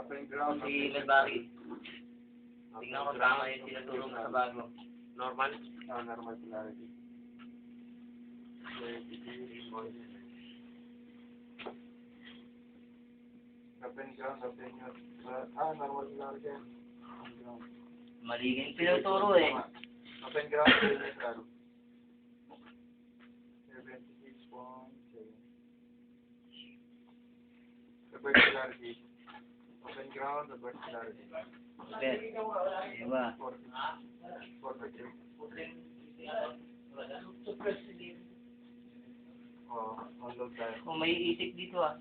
Up and ground. Si Melbari. Tingnan ko tama yung tinuturo mo sa bago. Normal? Normal polarity. Up and ground, up and ground. Normal polarity. Up and ground. Mali yung tinuturo eh. Up and ground, neutral. 76.7. Reverse polarity. Up and ground, reverse polarity. Bet. Diba? 4. Unload tayo. Kung may isip dito ah.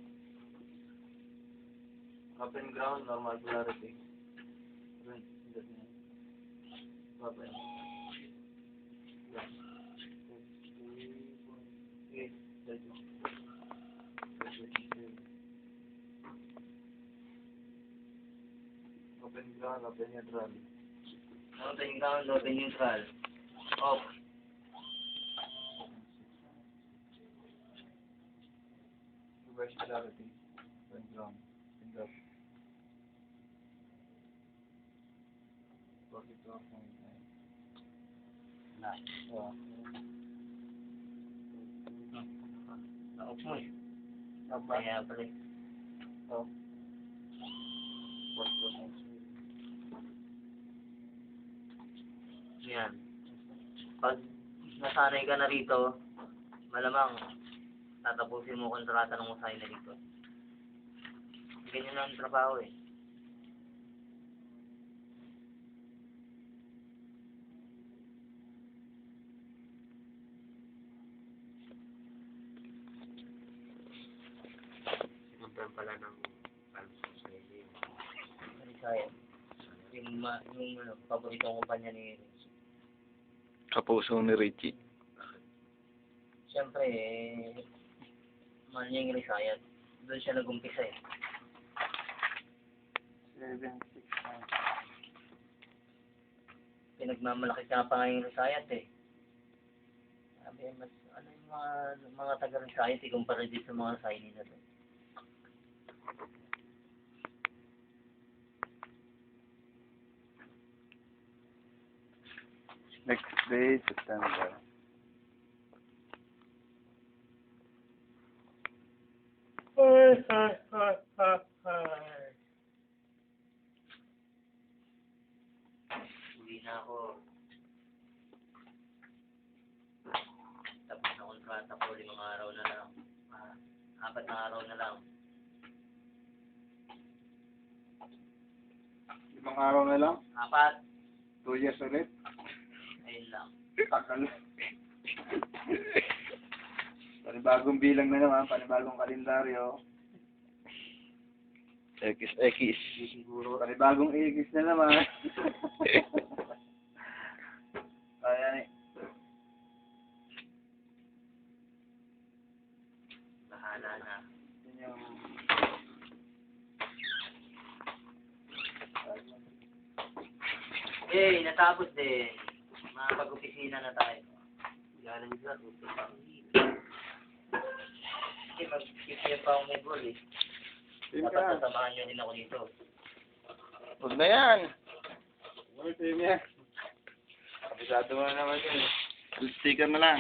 Up and ground, normal polarity. Open ground, open neutral. Open ground, open neutral. Off. Reverse polarity. Open ground. End up. 42.9. Na-off mo eh. Apa? Kaya pala eh. Oh. 42.9. Yan. Pag nasanay ka na rito, malamang tatapusin mo kontrata ng usahay na dito. Ganyan lang ang trabaho eh. Sinumpan pala ng Society. Risayat. Yung paboritong kumpanya ni Kapuso ni Richie. siyempre mahal niya yung Risayat. Doon siya nag-umpisa eh. 769. Pinagmamalaki ka pa nga yung Risayat eh. Sabi, mas ano yung mga taga-Risayat eh, kumpara din sa mga Risayat nila doon. Next day, September. Uwi na ako. Tapos na kontrata ko, 5 araw na lang. 4 na araw na lang. 5 araw na lang. 4. 2 years ulit. Ayun lang. Tagal. Panibagong bilang na naman, panibagong kalendaryo. XX. Siguro. Panibagong igis na naman. Ayan eh. Bahala na. Yun yung... Eh, natapos din. Mga pag-opisina na tayo. Yan ang isa. Kasi mag-isip pa akong may goal eh. Yun Dapat ka. sasamahan nyo rin ako dito. Huwag na yan. Ano team yan? Kabisado mo na naman yun. Sticker na lang.